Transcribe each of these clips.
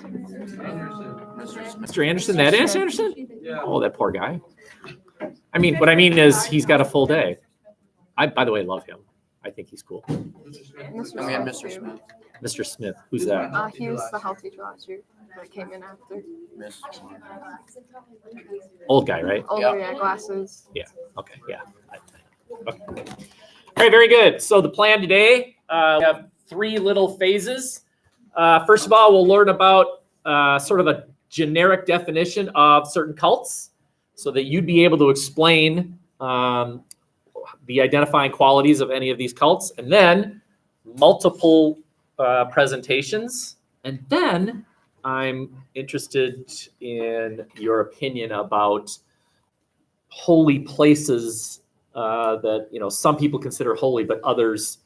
Mr. Anderson, that is Anderson? Oh, that poor guy. I mean, what I mean is he's got a full day. I, by the way, love him. I think he's cool. And we had Mr. Smith. Mr. Smith, who's that? He was the health teacher last year that came in after. Old guy, right? Older, yeah, glasses. Yeah. Okay. Yeah. Okay. All right. Very good. So the plan today, we have 3 little phases. First of all, we'll learn about sort of a generic definition of certain cults so that you'd be able to explain the identifying qualities of any of these cults, and then multiple presentations. And then I'm interested in your opinion about holy places that, you know, some people consider holy, but others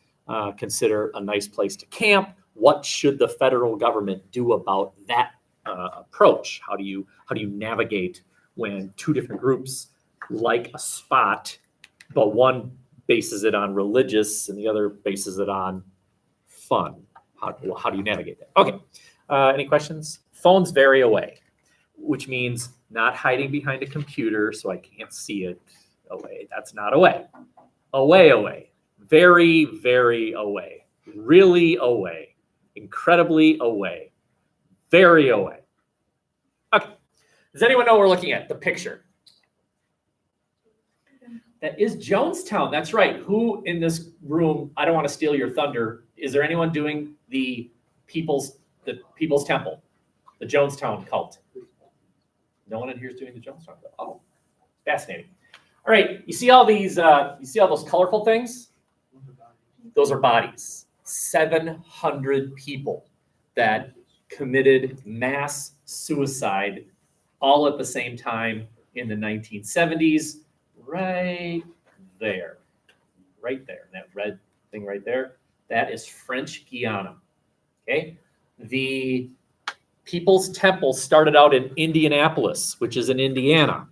consider a nice place to camp. What should the federal government do about that approach? How do you navigate when 2 different groups like a spot, but one bases it on religious and the other bases it on fun? How do you navigate that? Okay. Any questions? Phones vary away, which means not hiding behind a computer so I can't see it away. That's not away. Away. Very, very away. Really away. Incredibly away. Very away. Okay. Does anyone know what we're looking at? The picture. That is Jonestown. That's right. Who in this room, I don't want to steal your thunder. Is there anyone doing the People's Temple, the Jonestown cult? No one in here is doing the Jonestown cult. Oh, fascinating. All right. You see all these, you see all those colorful things? Those are bodies. 700 people that committed mass suicide all at the same time in the 1970s. Right there. That red thing right there. That is French Guiana. Okay. The People's Temple started out in Indianapolis, which is in Indiana.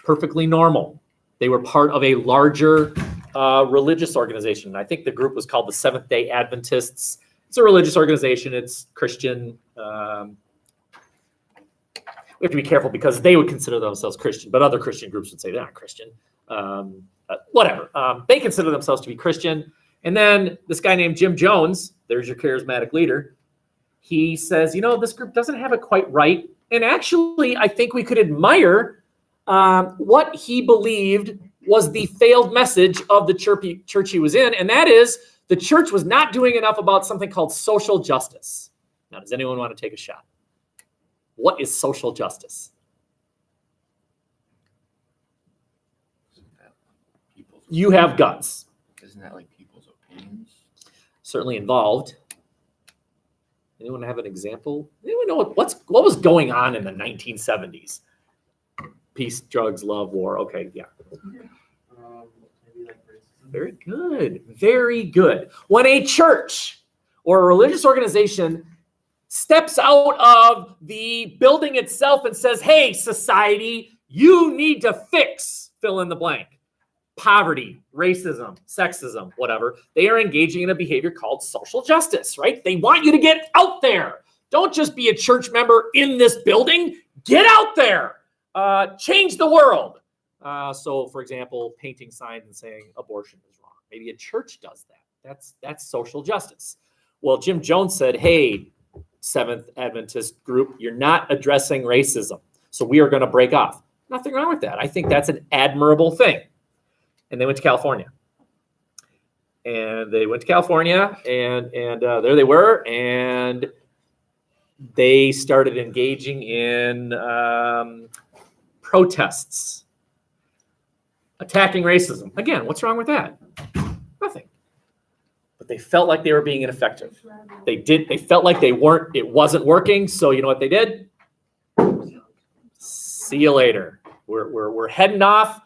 Perfectly normal. They were part of a larger religious organization. I think the group was called the Seventh-day Adventists. It's a religious organization. It's Christian. We have to be careful because they would consider themselves Christian, but other Christian groups would say they're not Christian. Whatever. They consider themselves to be Christian. And then this guy named Jim Jones, there's your charismatic leader, he says, you know, this group doesn't have it quite right. And actually, I think we could admire what he believed was the failed message of the church he was in. And that is the church was not doing enough about something called social justice. Now, does anyone want to take a shot? What is social justice? You have guts. Isn't that like people's opinions? Certainly involved. Anyone have an example? Anyone know what was going on in the 1970s? Peace, drugs, love, war. Okay, yeah. Maybe like racism. Very good. Very good. When a church or a religious organization steps out of the building itself and says, hey, society, you need to fix, fill in the blank. Poverty, racism, sexism, whatever. They are engaging in a behavior called social justice, right? They want you to get out there. Don't just be a church member in this building. Get out there. Change the world. So, for example, painting signs and saying abortion is wrong. Maybe a church does that. That's social justice. Well, Jim Jones said, hey, Seventh Adventist group, you're not addressing racism. So we are going to break off. Nothing wrong with that. I think that's an admirable thing. And they went to California. And there they were, and they started engaging in protests, attacking racism. Again, what's wrong with that? Nothing. But they felt like they were being ineffective. They felt like it wasn't working, so you know what they did? See you later. We're heading off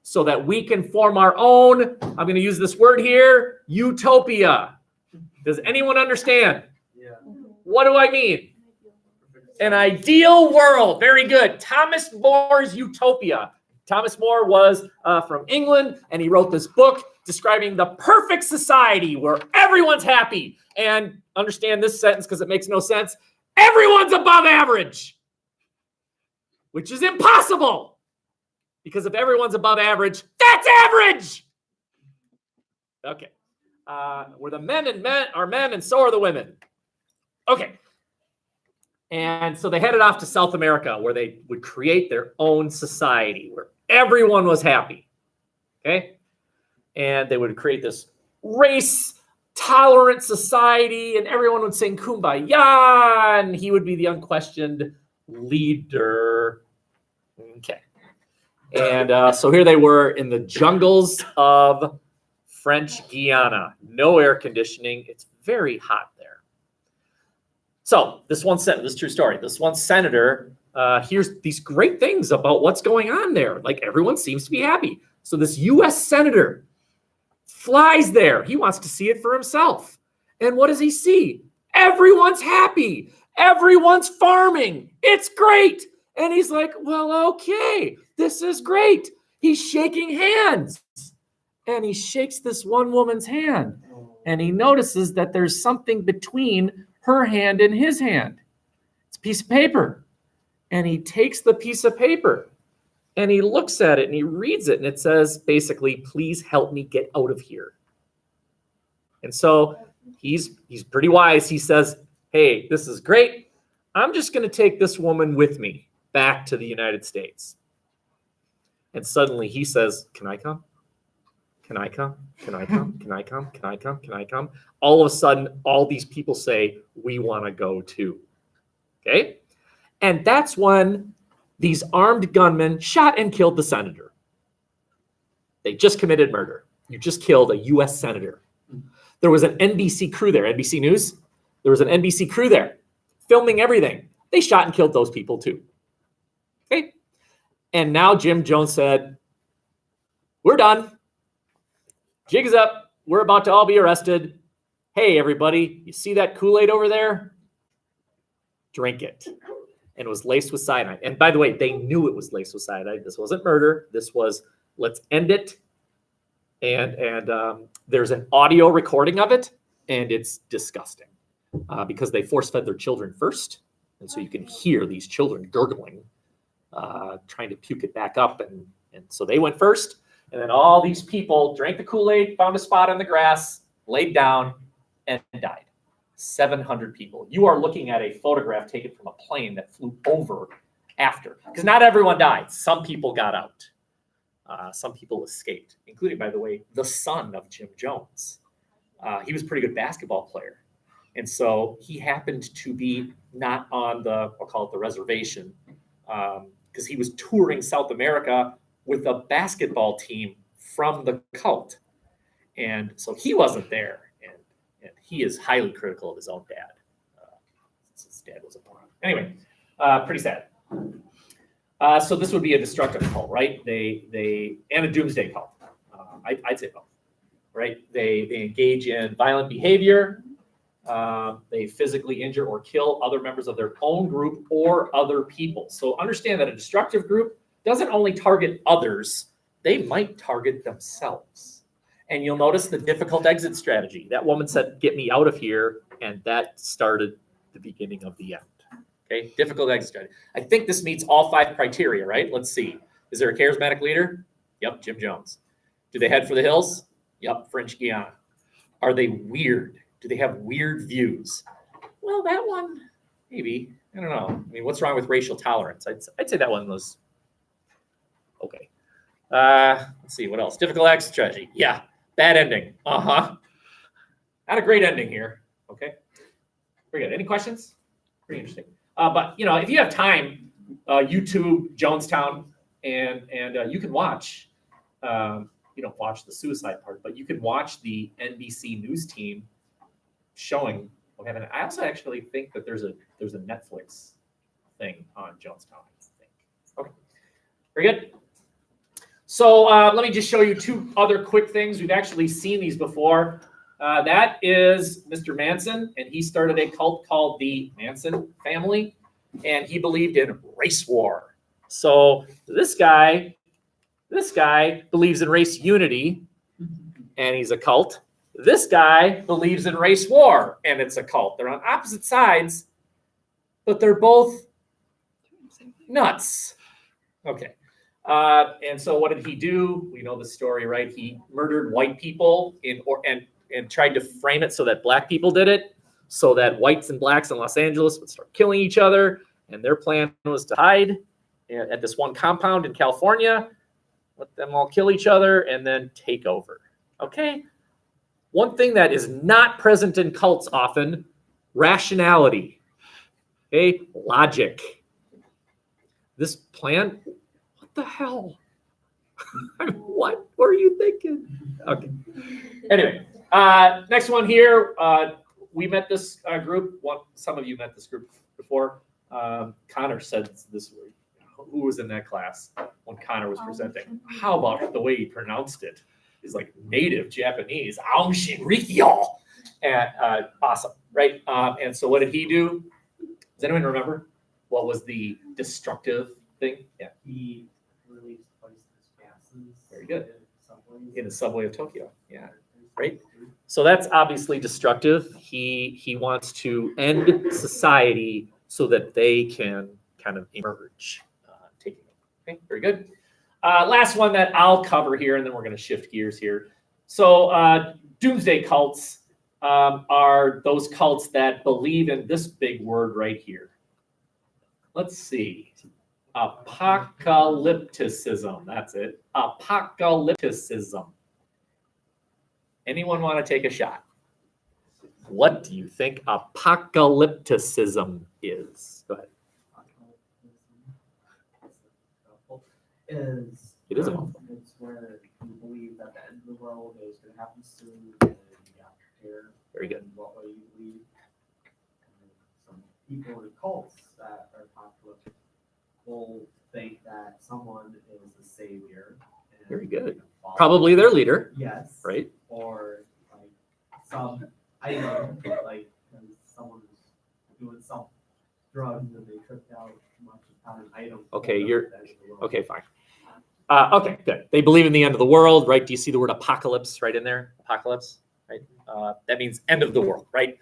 so that we can form our own, I'm going to use this word here, utopia. Does anyone understand? Yeah. What do I mean? An ideal world. Very good. Thomas More's Utopia. Thomas More was from England, and he wrote this book describing the perfect society where everyone's happy. And understand this sentence because it makes no sense. Everyone's above average, which is impossible. Because if everyone's above average, that's average. Okay. Where the men are men, and so are the women. Okay. And so they headed off to South America, where they would create their own society, where everyone was happy. Okay. And they would create this race-tolerant society, and everyone would sing Kumbaya, and he would be the unquestioned leader. Okay. And so here they were in the jungles of French Guiana. No air conditioning. It's very hot there. So this is a true story. This one senator hears these great things about what's going on there. Like, everyone seems to be happy. So this U.S. senator flies there. He wants to see it for himself. And what does he see? Everyone's happy. Everyone's farming. It's great. And he's like, well, okay, this is great. He's shaking hands. And he shakes this one woman's hand. And he notices that there's something between her hand and his hand. It's a piece of paper. And he takes the piece of paper and he looks at it and he reads it. And it says, basically, please help me get out of here. And so he's pretty wise. He says, hey, this is great. I'm just going to take this woman with me back to the United States. And suddenly he says, can I come? Can I come? Can I come? Can I come? Can I come? Can I come? All of a sudden, all these people say, we want to go too. Okay? And that's when these armed gunmen shot and killed the senator. They just committed murder. You just killed a U.S. senator. There was an NBC crew there, NBC News. There was an NBC crew there filming everything. They shot and killed those people too. Okay? And now Jim Jones said, we're done. Jig is up. We're about to all be arrested. Hey, everybody, you see that Kool-Aid over there? Drink it. And it was laced with cyanide. And by the way, they knew it was laced with cyanide. This wasn't murder. This was, let's end it. And there's an audio recording of it, and it's disgusting because they force-fed their children first. And so you can hear these children gurgling, trying to puke it back up. And so they went first. And then all these people drank the Kool-Aid, found a spot on the grass, laid down, and died. 700 people. You are looking at a photograph taken from a plane that flew over after. Because not everyone died. Some people got out. Some people escaped, including, by the way, the son of Jim Jones. He was a pretty good basketball player. And so he happened to be not on the, I'll call it the reservation, because he was touring South America with a basketball team from the cult. And so he wasn't there. And he is highly critical of his own dad. His dad was a porn. Anyway, pretty sad. So this would be a destructive cult, right? And a doomsday cult. I'd say both, right? They engage in violent behavior. They physically injure or kill other members of their own group or other people. So understand that a destructive group doesn't only target others, they might target themselves. And you'll notice the difficult exit strategy. That woman said, get me out of here. And that started the beginning of the end. Okay, difficult exit strategy. I think this meets all 5 criteria, right? Let's see. Is there a charismatic leader? Yep, Jim Jones. Do they head for the hills? Yep, French Guiana. Are they weird? Do they have weird views? Well, that one, maybe. I don't know. I mean, what's wrong with racial tolerance? I'd say that one was okay. Let's see, what else? Difficult exit strategy. Yeah, bad ending. Not a great ending here. Okay, very good. Any questions? Pretty interesting. But if you have time, YouTube Jonestown, and you can watch. You don't watch the suicide part, but you can watch the NBC News team showing what happened. I also actually think that there's a Netflix thing on Jonestown. I think. Okay, very good. So let me just show you 2 other quick things. We've actually seen these before. That is Mr. Manson, and he started a cult called the Manson family, and he believed in race war. So this guy believes in race unity, and he's a cult. This guy believes in race war, and it's a cult. They're on opposite sides, but they're both nuts. Okay. And so what did he do? We know the story, right? He murdered white people and tried to frame it so that black people did it, so that whites and blacks in Los Angeles would start killing each other. And their plan was to hide at this one compound in California, let them all kill each other, and then take over. Okay? One thing that is not present in cults often, rationality. Okay? Logic. This plan, what the hell? What were you thinking? Okay. Anyway, next one here. We met this group. Some of you met this group before. Connor said this. Who was in that class when Connor was presenting? How about the way he pronounced it? He's like native Japanese. Aung Shinrikyo. And awesome, right? And so what did he do? Does anyone remember? What was the destructive thing? Yeah. He released poisonous gases. Very good. In the subways. subway of Tokyo. Yeah. Right. So that's obviously destructive. He wants to end society so that they can kind of emerge. Okay, very good. Last one that I'll cover here, and then we're going to shift gears here. So doomsday cults are those cults that believe in this big word right here. Let's see. Apocalypticism. That's it. Apocalypticism. Anyone want to take a shot? What do you think apocalypticism is? Go ahead. It is a mouthful. It's where you believe that the end of the world is going to happen soon, and you have to care. Very good. in what way you believe. And some people in cults that are apocalyptic will think that someone is the savior. And Very good. follow- Probably their leader, Yes. right? Or like some item, like someone's doing some drugs and they tripped out too much and found an item. Okay, pulled you're- up at the end of the world. Okay, fine. Okay, good. They believe in the end of the world, right? Do you see the word apocalypse right in there? Apocalypse, right? That means end of the world, right?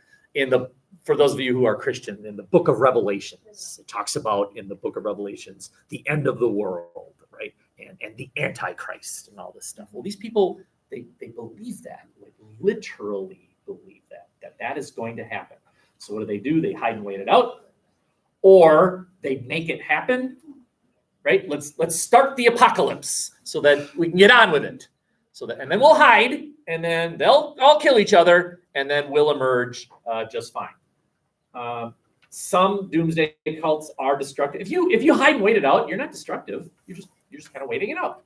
For those of you who are Christian, in the book of Revelations, it talks about in the book of Revelations, the end of the world, right? And the Antichrist and all this stuff. Well, these people, they believe that, like literally believe that is going to happen. So what do? They hide and wait it out, or they make it happen. Right? Let's start the apocalypse so that we can get on with it. And then we'll hide, and then they'll all kill each other, and then we'll emerge just fine. Some doomsday cults are destructive. If you hide and wait it out, you're not destructive. You're just kind of waiting it out.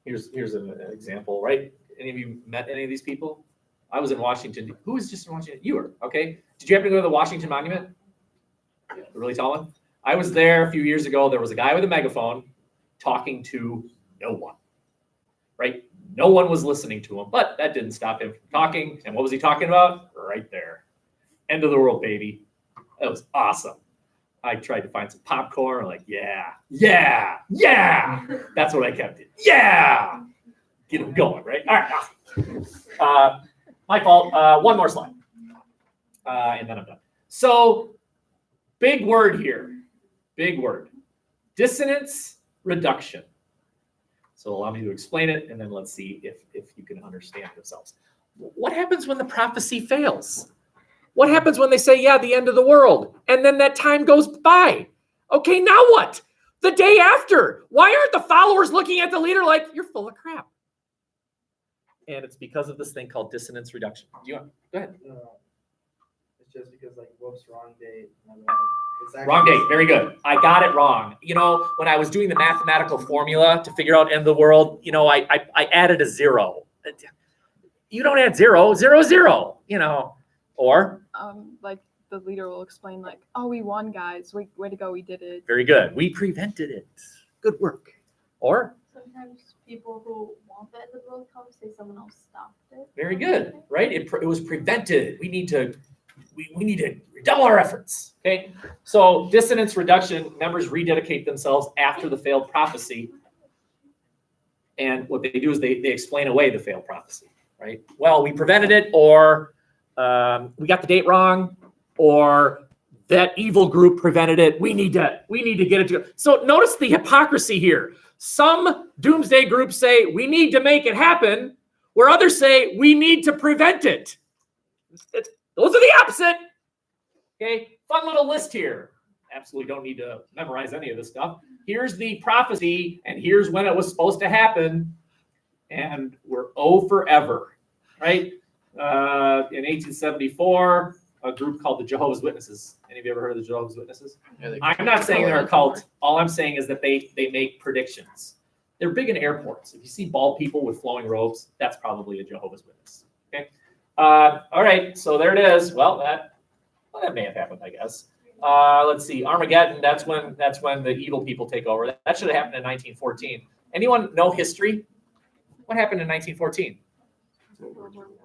Here's an example, right? Any of you met any of these people? I was in Washington. Who was just in Washington? You were, okay. Did you happen to go to the Washington Monument? The really tall one. I was there a few years ago. There was a guy with a megaphone talking to no one, right? No one was listening to him, but that didn't stop him from talking. And what was he talking about? Right there. End of the world, baby. That was awesome. I tried to find some popcorn. Like, yeah. That's what I kept it. Yeah. Get him going, right? All right. Awesome. My fault. One more slide. And then I'm done. So, big word here. Big word. Dissonance reduction. So allow me to explain it, and then let's see if you can understand yourselves. What happens when the prophecy fails? What happens when they say, yeah, the end of the world, and then that time goes by? Okay, now what? The day after. Why aren't the followers looking at the leader like, you're full of crap? And it's because of this thing called dissonance reduction. Go ahead. It's just because like, whoops, wrong date. Wrong date. Very good. I got it wrong. When I was doing the mathematical formula to figure out end of the world, I added a 0. You don't add 0. 0 is 0. Or Like the leader will explain, like, "Oh, we won, guys. Way to go, we did it." very good. We prevented it. Good work. Or Sometimes people who want the end of the world come say someone else stopped it. very good, right? It was prevented. We need to redouble our efforts. Okay. So dissonance reduction, members rededicate themselves after the failed prophecy. And what they do is they explain away the failed prophecy, right? Well, we prevented it, or we got the date wrong, or that evil group prevented it. We need to get it together. So notice the hypocrisy here. Some doomsday groups say we need to make it happen, where others say we need to prevent it. Those are the opposite. Okay, fun little list here. Absolutely don't need to memorize any of this stuff. Here's the prophecy, and here's when it was supposed to happen, and we're forever, right? In 1874, a group called the Jehovah's Witnesses. Any of you ever heard of the Jehovah's Witnesses? Yeah, I'm not saying they're a cult. All I'm saying is that they make predictions. They're big in airports. If you see bald people with flowing robes, that's probably a Jehovah's Witness. Okay. All right. So there it is. Well, that may have happened, I guess. Let's see. Armageddon. That's when the evil people take over. That should have happened in 1914. Anyone know history? What happened in 1914?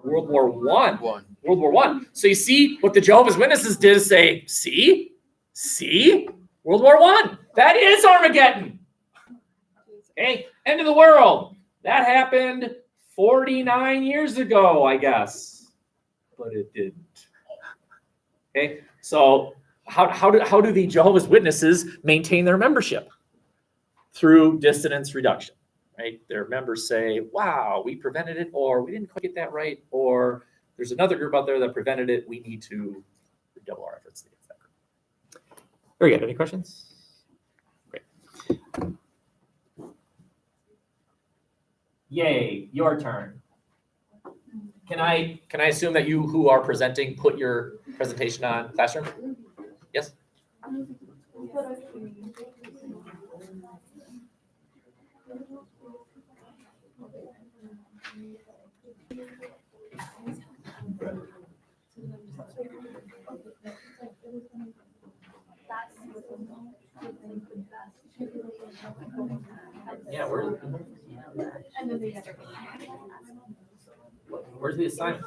World War I. World War I. So you see what the Jehovah's Witnesses did is say, see, World War I. That is Armageddon. Okay, end of the world. That happened 49 years ago, I guess, but it didn't. Okay, so how do the Jehovah's Witnesses maintain their membership? Through dissonance reduction. Right? Their members say, wow, we prevented it, or we didn't quite get that right, or there's another group out there that prevented it. We need to redouble our efforts to get that group. Very good. Any questions? Great. Yay, your turn. Can I assume that you who are presenting put your presentation on Classroom? Yes? Yeah, where's the assignment?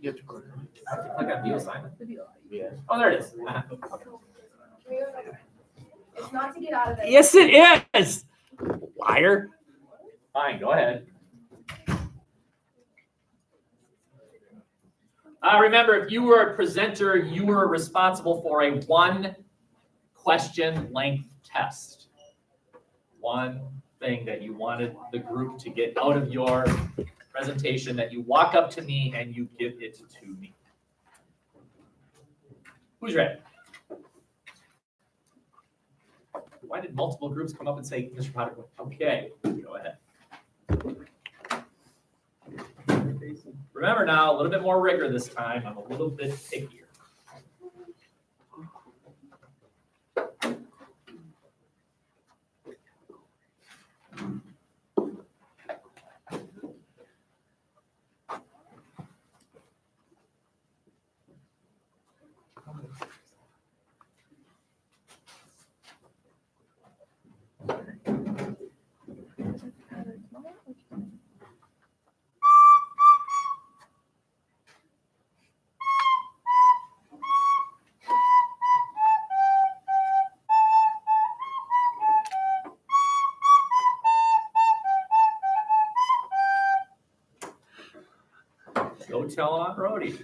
You have to click. I have to click on view assignment. Yeah. Oh, there it is. It's not to get out of it. Yes, it is. Liar. Fine, go ahead. Remember, if you were a presenter, you were responsible for a 1-question length test. One thing that you wanted the group to get out of your presentation, that you walk up to me and you give it to me. Who's ready? Why did multiple groups come up and say, Mr. Potter? Okay, go ahead. Remember now, a little bit more rigor this time. I'm a little bit pickier. Go tell Aunt Rhody.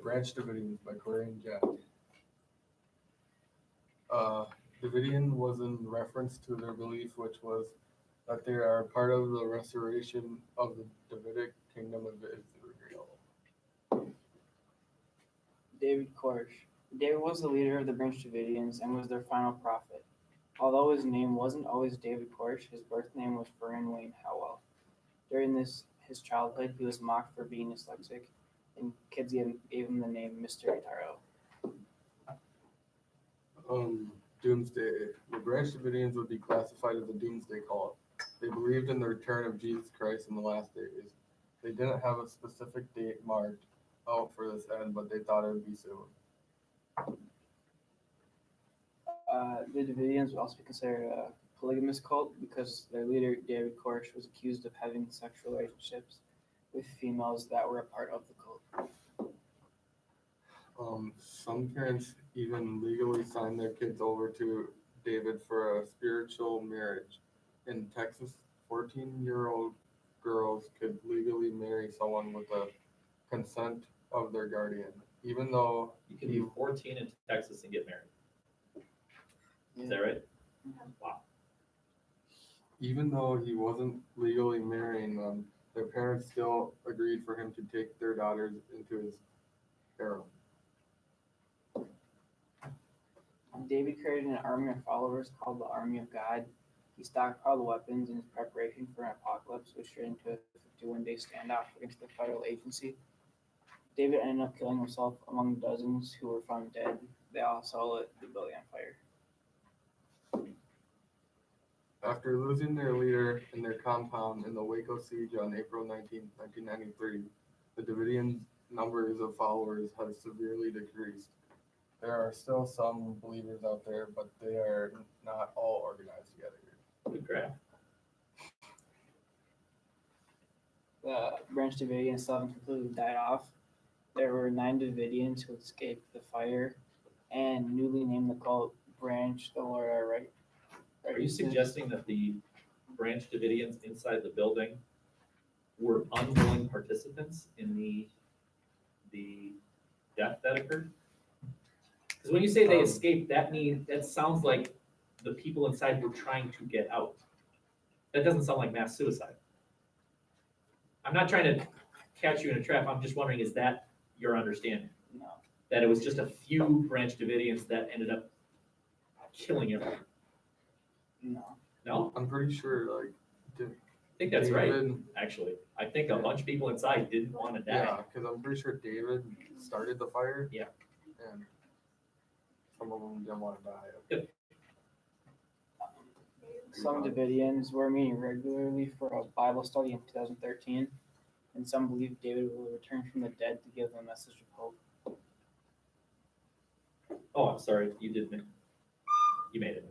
Branch Davidians by Corey and Jack. Davidian was in reference to their belief, which was that they are part of the restoration of the Davidic kingdom of Israel. David Koresh. David was the leader of the Branch Davidians and was their final prophet. Although his name wasn't always David Koresh, his birth name was Vernon Wayne Howell. During his childhood, he was mocked for being dyslexic, and kids gave him the name Mr. Taro. Doomsday. The Branch Davidians would be classified as a doomsday cult. They believed in the return of Jesus Christ in the last days. They didn't have a specific date marked out for this end, but they thought it would be soon. The Davidians would also be considered a polygamous cult because their leader, David Koresh, was accused of having sexual relationships with females that were a part of the cult. Some parents even legally signed their kids over to David for a spiritual marriage. in Texas, 14-year-old girls could legally marry someone with the consent of their guardian, even though You can be 14 in Texas and get married. Is that right? Wow. even though he wasn't legally marrying them, their parents still agreed for him to take their daughters into his harem. David created an army of followers called the Army of God. He stockpiled weapons in his preparation for an apocalypse, which turned into a 51-day standoff against the federal agency. David ended up killing himself among dozens who were found dead. They also lit the building on fire. After losing their leader and their compound in the Waco siege on April 19, 1993, the Davidians' numbers of followers have severely decreased. There are still some believers out there, but they are not all organized together. Good graph. The Branch Davidians still haven't completely died off. There were 9 Davidians who escaped the fire and newly named the cult Branch the Lord Our Right. Are you suggesting that the Branch Davidians inside the building were unwilling participants in the death that occurred? Because when you say they escaped, that sounds like the people inside were trying to get out. That doesn't sound like mass suicide. I'm not trying to catch you in a trap. I'm just wondering, is that your understanding? No. That it was just a few Branch Davidians that ended up killing everyone? No. No? I'm pretty sure, like, I think that's right, David- actually. I think a bunch of people inside didn't want to die. Yeah, because I'm pretty sure David started the fire. Yeah. And some of them didn't want to die. Some Davidians were meeting regularly for a Bible study in 2013, and some believe David will return from the dead to give them a message of hope. Oh, I'm sorry, you made it.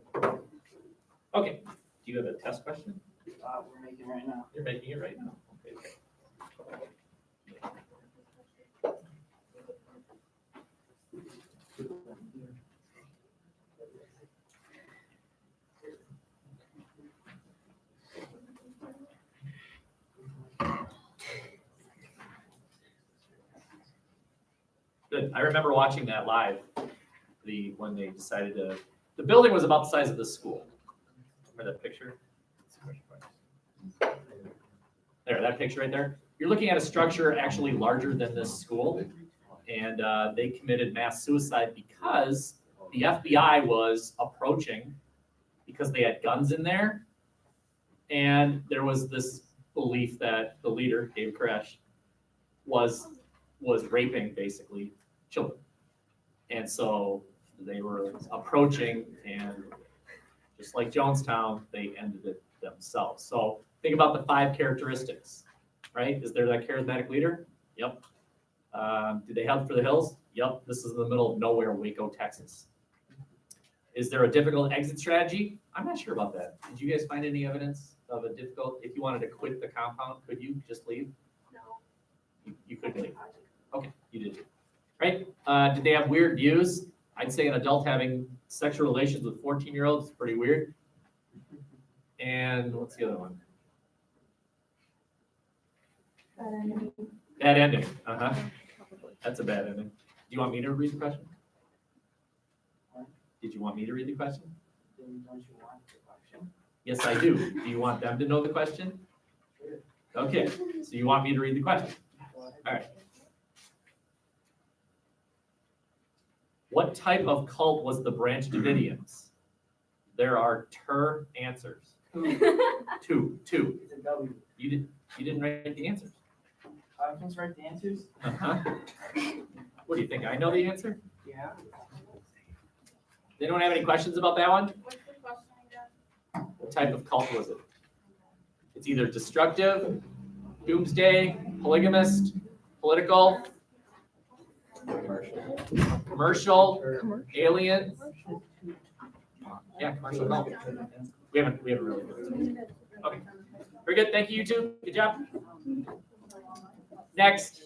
Okay, do you have a test question? We're making right now. You're making it right now. Okay. Good. I remember watching that live. When they decided the building was about the size of the school. Remember that picture? There, that picture right there. You're looking at a structure actually larger than this school, and they committed mass suicide because the FBI was approaching because they had guns in there, and there was this belief that the leader, David Koresh, was raping basically children, and so they were approaching, and just like Jonestown, they ended it themselves. So think about the 5 characteristics, right? Is there that charismatic leader? Yep. Did they head for the hills? Yep. This is in the middle of nowhere, Waco, Texas. Is there a difficult exit strategy? I'm not sure about that. Did you guys find any evidence of a difficult, if you wanted to quit the compound, could you just leave? No. You couldn't leave. Okay, you did. Right? Did they have weird views? I'd say an adult having sexual relations with 14-year-olds is pretty weird. And what's the other one? Bad ending. Uh-huh. That's a bad ending. Do you want me to read the question? Did you want me to read the question? Then don't you want the question? Yes, I do. Do you want them to know the question? Sure. Okay, so you want me to read the question? All right. What type of cult was the Branch Davidians? There are answers. Two. It's a W. You didn't write the answers. I can write the answers. Uh-huh. What do you think? I know the answer? Yeah. They don't have any questions about that one? What's the question again? What type of cult was it? It's either destructive, doomsday, polygamist, political, commercial, alien. Yeah, commercial cult. We haven't really. Okay. Very good. Thank you, you two. Good job. Next.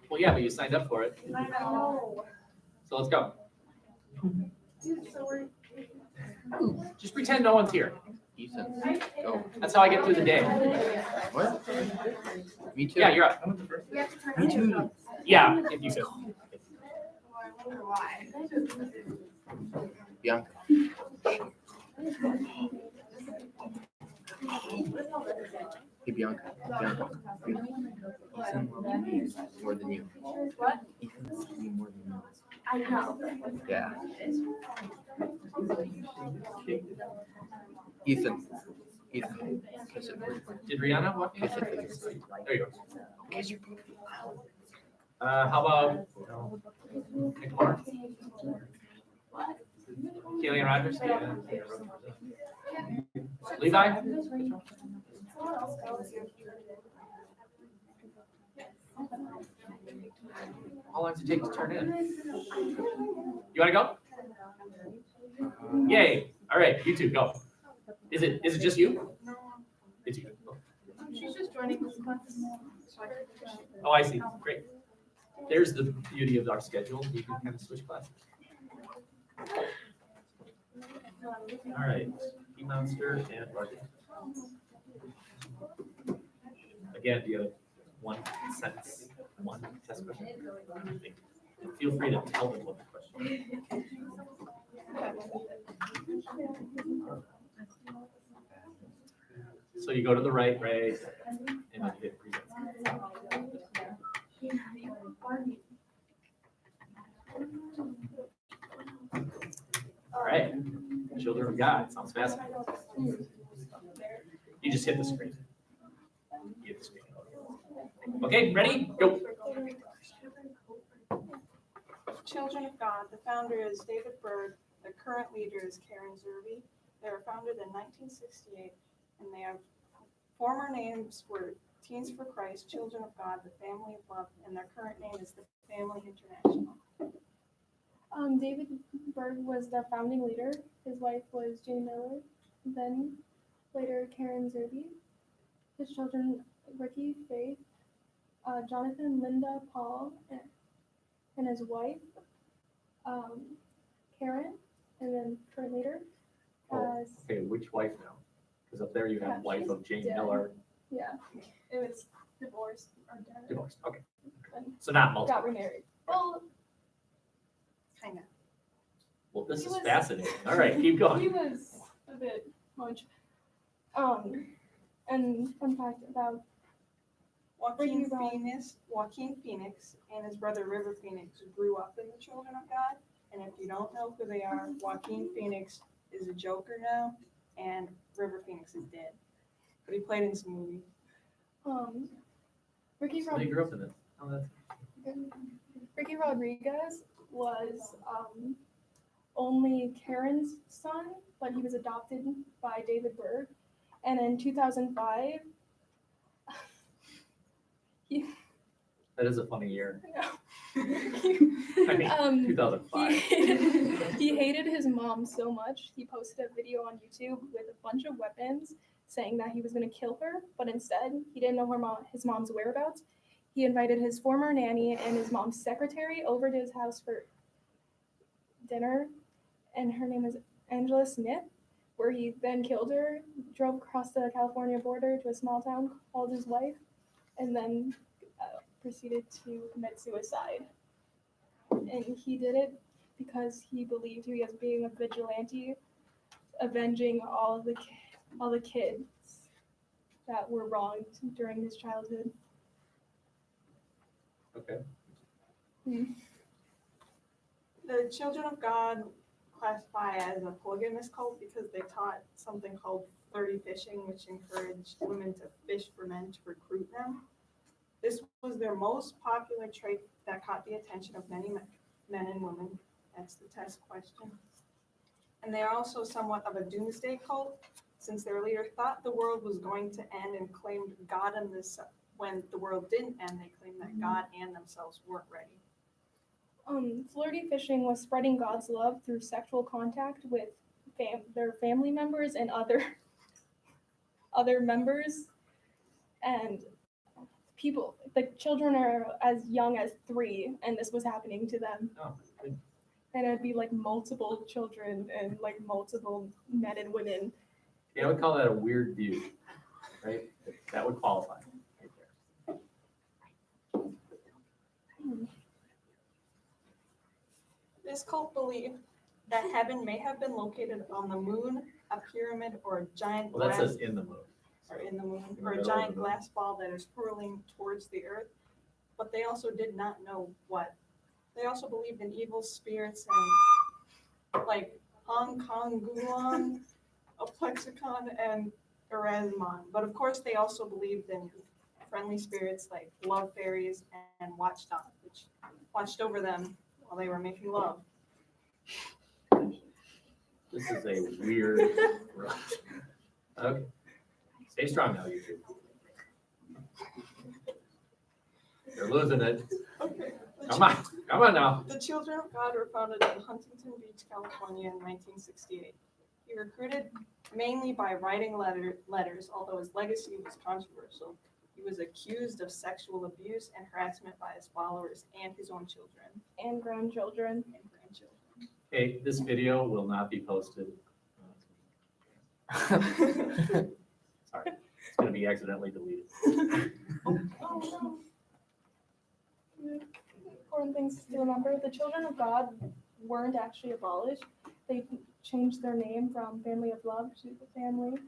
Well, yeah, but you signed up for it. I know. So let's go. Dude, so we're Just pretend no one's here. Ethan, go. That's how I get through the day. What? Me too. Yeah, you're up. Me too. Yeah, if you could. Bianca. Hey, Bianca. Bianca. Ethan loves me more than you. What? Ethan loves me more than you. I know. Yeah. Ethan. Ethan. Kiss it for you. Did Rihanna walk in? Kiss it for you. There you go. Kiss your puppy. How about Nick Lawrence? Keely Rogers? Yeah. Levi? How long does it take to turn in? You want to go? Yay. All right, you two, go. Is it just you? It's you. She's just joining this class. Oh, I see. Great. There's the beauty of our schedule. You can kind of switch classes. All right. Key Monster and Rugged. Again, do you have one sentence, one test question? Feel free to tell them what the question is. So you go to the right, and then you hit present. All right, Children of God, sounds fascinating. You just hit the screen. You hit the screen. Okay, ready? Go. Children of God, the founder is David Berg, the current leader is Karen Zerbe. They were founded in 1968, and they have former names were Teens for Christ, Children of God, the Family of Love, and their current name is the Family International. David Berg was the founding leader. His wife was Jane Miller, then later Karen Zerbe. His children, Ricky, Faith, Jonathan, Linda, Paul, and his wife, Karen, and then current leader. Okay, which wife now? Because up there you have wife of Jane Miller. Yeah, it was divorced or dead. Divorced. Okay. So not multiple. Got remarried. Well, Kind of. Well, this He is was- fascinating. All right, keep going. he was a bit much. And fun fact about Joaquin Ricky Phoenix and his brother River Phoenix grew up in the Children of God. And if you don't know who they are, Joaquin Phoenix is a Joker now, and River Phoenix is dead. But he played in some movies. Ricky So you grew up in this. Oh, that's Ricky Rodriguez was only Karen's son, but he was adopted by David Berg. And in 2005, that is a funny year. he, I mean, 2005. he hated his mom so much, he posted a video on YouTube with a bunch of weapons saying that he was going to kill her, but instead, he didn't know his mom's whereabouts. He invited his former nanny and his mom's secretary over to his house for dinner, and her name is Angela Smith, where he then killed her, drove across the California border to a small town, called his wife, and then proceeded to commit suicide. And he did it because he believed he was being a vigilante, avenging all the kids that were wronged during his childhood. Okay. The Children of God classify as a polygamous cult because they taught something called flirty fishing, which encouraged women to fish for men to recruit them. This was their most popular trait that caught the attention of many men and women. That's the test question. And they are also somewhat of a doomsday cult, since their leader thought the world was going to end and claimed God and this. When the world didn't end, they claimed that God and themselves weren't ready. Flirty fishing was spreading God's love through sexual contact with their family members and other members, and the children are as young as 3, and this was happening to them. Oh, good. and it'd be like multiple children and like multiple men and women. I would call that a weird view, right? That would qualify. Right there. This cult believed that heaven may have been located on the moon, a pyramid, or a giant Well, that glass, says in the moon. or in the moon, In the or a middle of giant the moon. glass ball that is hurling towards the earth. But they also did not know what. They also believed in evil spirits and like Hong Kong Gulon, a Plexicon, and Erasmon. But of course, they also believed in friendly spirits like love fairies and watchdog, which watched over them while they were making love. This is a weird. Okay. Stay strong now, you two. You're losing it. Okay. Come on now. The Children of God were founded in Huntington Beach, California in 1968. He recruited mainly by writing letters, although his legacy was controversial. He was accused of sexual abuse and harassment by his followers and his own children And grandchildren. and grandchildren. Hey, this video will not be posted. Sorry, it's gonna be accidentally deleted. Important things to remember: the Children of God weren't actually abolished. They changed their name from Family of Love to the Family,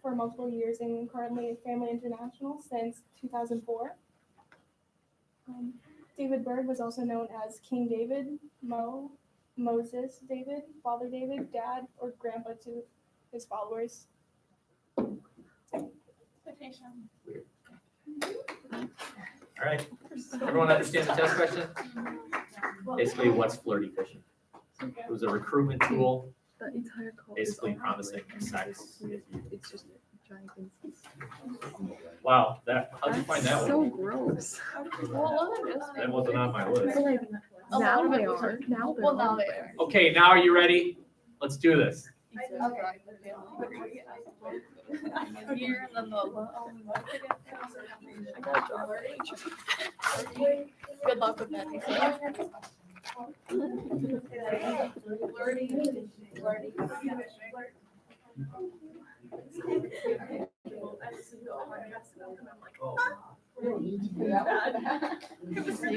for multiple years, and currently Family International since 2004. David Berg was also known as King David, Moses David, Father David, Dad, or Grandpa to his followers. Citation. All right, everyone understand the test question? Basically, what's flirty fishing? It was a recruitment tool, The entire cult basically promising sex. It's just a giant incest. Wow, how'd you find that So one? gross. Well, a lot of it is. That wasn't on my list. But like, A now lot of they it was are. Now they're Well, now all they there. Okay, now are you ready? Let's do this. Here and then the. I gotta draw. Good luck with that. You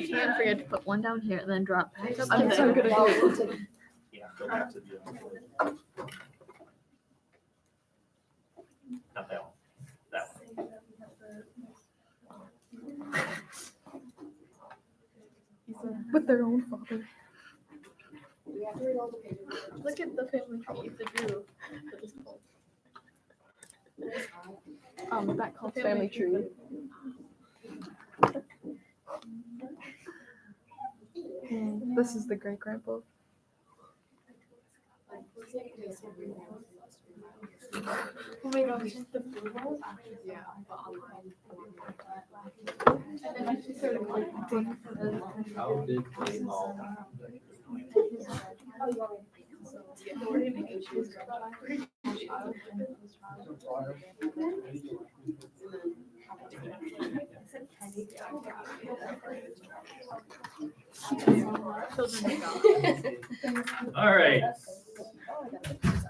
can't forget to put one down here and then drop back up. I'm so good at it. Yeah, go back to the. Not that one. That one. With their own father. Look at the family tree the drew for this cult. That cult's family tree. This is the great grandpa. Oh my gosh, the food bowl? Yeah. And then I just started collecting. How did they all? All right.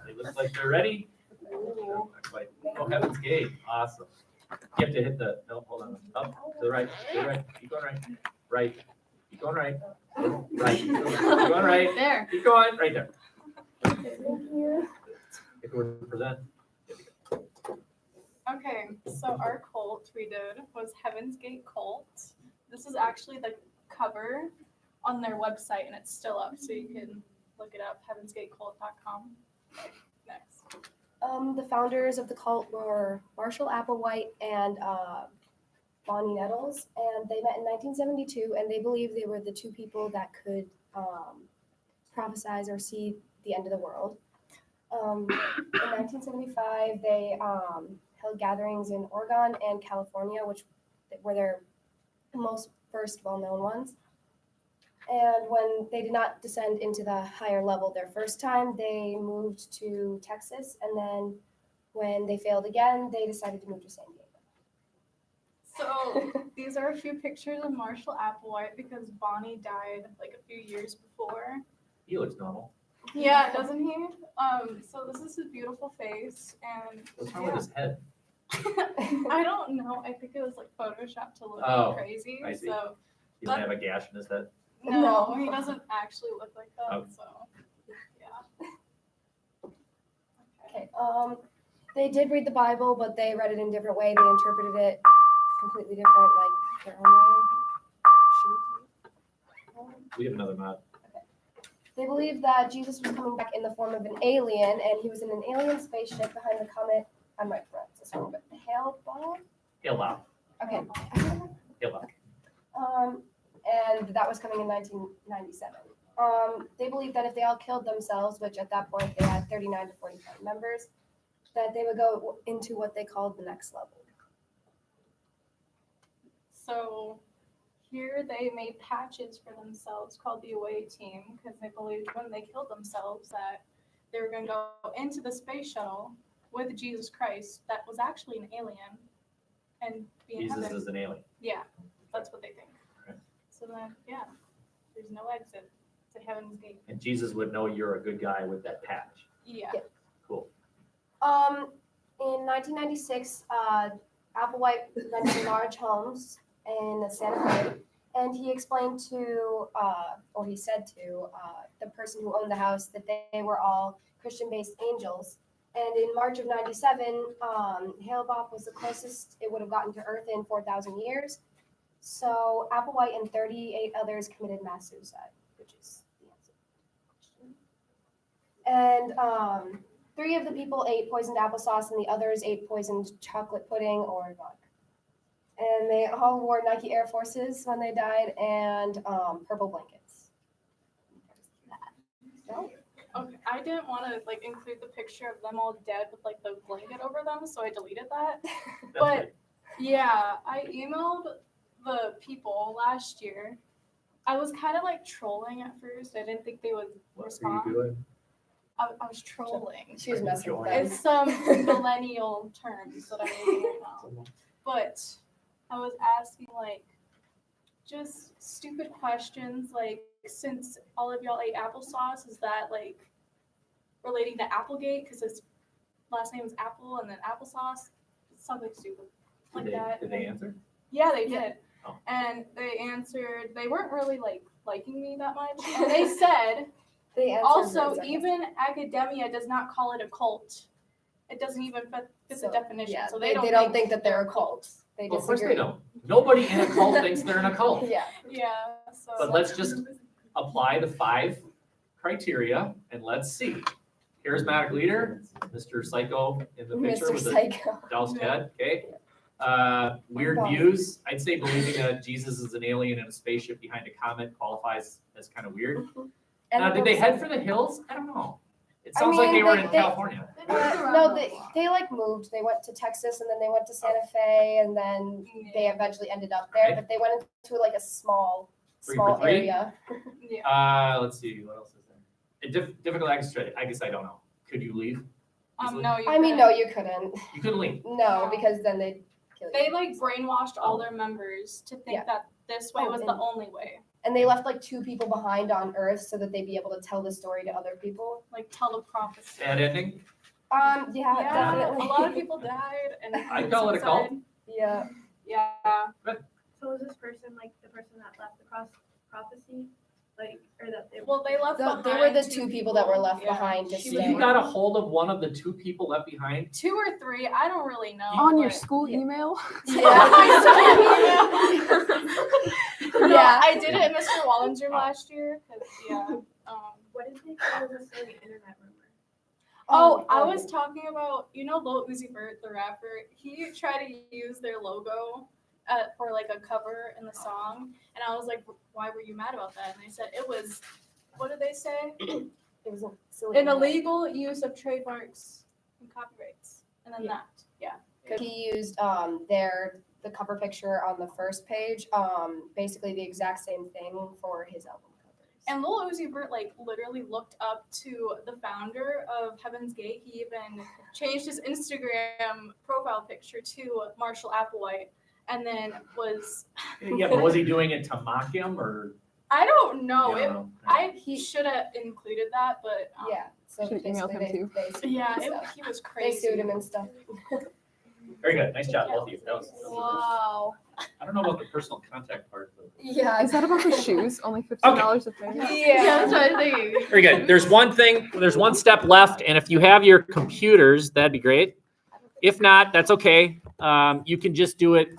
They look like they're ready. No, not quite. Oh, Heaven's Gate. Awesome. You have to hit the, no, hold on. Up, to the right, to the right. Keep going right. Right. Keep going right. Right. Keep going right. There. Keep going right there. If we were to present. Okay, so our cult we did was Heaven's Gate Cult. This is actually the cover on their website, and it's still up, so you can look it up, heavensgatecult.com. Okay, next. The founders of the cult were Marshall Applewhite and Bonnie Nettles, and they met in 1972, and they believed they were the two people that could prophesize or see the end of the world. In 1975, they held gatherings in Oregon and California, which were their most first well-known ones. And when they did not descend into the higher level their first time, they moved to Texas. And then when they failed again, they decided to move to San Diego. So these are a few pictures of Marshall Applewhite because Bonnie died like a few years before. He looks normal. Yeah, doesn't he? So this is his beautiful face, and What's wrong with his head? I don't know. I think it was like photoshopped to look Oh, crazy. I see. So He doesn't have a gash in his head. no, he doesn't actually look like that. Oh. So yeah. Okay. They did read the Bible, but they read it in a different way. They interpreted it completely different, like their own way. We have another mod. They believe that Jesus was coming back in the form of an alien, and he was in an alien spaceship behind the comet. I might pronounce this wrong, but Hale-Bopp? Hale-Bopp. Okay. Hale-Bopp. And that was coming in 1997. They believed that if they all killed themselves, which at that point they had 39 to 45 members, that they would go into what they called the next level. So here they made patches for themselves called the away team because they believed when they killed themselves that they were going to go into the space shuttle with Jesus Christ that was actually an alien and be in Jesus heaven. is an alien. Yeah, that's what they think. Right. So then, yeah, there's no exit to heaven's gate. And Jesus would know you're a good guy with that patch. Yeah. Cool. In 1996, Applewhite rented large homes in Santa Fe, and he explained to, or he said to, the person who owned the house that they were all Christian-based angels. And in March of 97, Hale-Bopp was the closest it would have gotten to Earth in 4,000 years. So Applewhite and 38 others committed mass suicide, which is the answer. And 3 of the people ate poisoned applesauce, and the others ate poisoned chocolate pudding or vodka. And they all wore Nike Air Forces when they died, and purple blankets. So, Okay, I didn't want to like include the picture of them all dead with like the blanket over them, so I deleted that. But yeah, I emailed the people last year. I was kind of like trolling at first. I didn't think they would respond. What are you doing? I was trolling. she was messing with them. It's some millennial terms that I'm using right now. But I was asking like just stupid questions like since all of y'all ate applesauce, is that like relating to Applegate because his last name is Apple and then applesauce? Something stupid like that. Did they answer? Yeah, they did. Oh. And they answered, they weren't really like liking me that much. And they said, They answered also, very even academia does not call it a cult. It doesn't even fit the definition. Yeah, so they don't think that they're a cult. They Well, of course disagree. they don't. Nobody in a cult thinks they're in a cult. Yeah. Yeah. So But let's just apply the 5 criteria and let's see. Charismatic leader, Mr. Psycho in the picture Mr. with the Psycho. doused head, okay? Weird Boss. views. I'd say believing that Jesus is an alien in a spaceship behind a comet qualifies as kind of weird. Did they head for the hills? I don't know. It sounds like they were in California. No, they like moved. They went to Texas and then they went to Santa Fe and then they eventually ended up there. Okay. But they went into like a small Three for three? area. yeah. Let's see, what else is there? Difficult access. I guess I don't know. Could you leave? No, you I mean, couldn't. no, you couldn't. You couldn't leave. No, because then they'd kill you. They like brainwashed all their members to think Yeah. that this way Oh, was and- the only way. And they left like 2 people behind on Earth so that they'd be able to tell the story to other people. Like teleprophecy. Bad ending? Yeah, Yeah, definitely. a lot of people died and I'd call it a cult. suicide. Yeah. Yeah. So is this person like the person that left the prophecy? Like, or that they Well, they left behind. They were the 2 people that were left Yeah. behind to She So stay. you got a hold of one of the 2 people left behind? 2 or 3, I don't really know. On your but- school email? No, Yeah. I did it at Mr. Wallinger last year. 'Cause, yeah. what is it? It was a silly internet rumor. Oh, I was talking about, Lil Uzi Vert, the rapper. He tried to use their logo for like a cover in the song, and I was like, "Why were you mad about that?" And they said it was, what did they say? It was a silly An illegal use of trademarks and copyrights, and then Yeah. that, yeah. He used the cover picture on the first page, basically the exact same thing for his album covers. And Lil Uzi Vert like literally looked up to the founder of Heaven's Gate. He even changed his Instagram profile picture to Marshall Applewhite and then was Yeah, but was he doing it to mock him or? I don't know. You don't know? I should have included that, but Yeah. So Should've emailed him basically too. yeah, sued he was they crazy. sued him and stuff. Very good. Nice job, both of you. That was Wow. I don't know about the personal contact part. But... Yeah. Is that about the shoes? Only $15 a pair? Yeah, that's what I think. Very good. There's one step left, and if you have your computers, that'd be great. If not, that's okay. You can just do it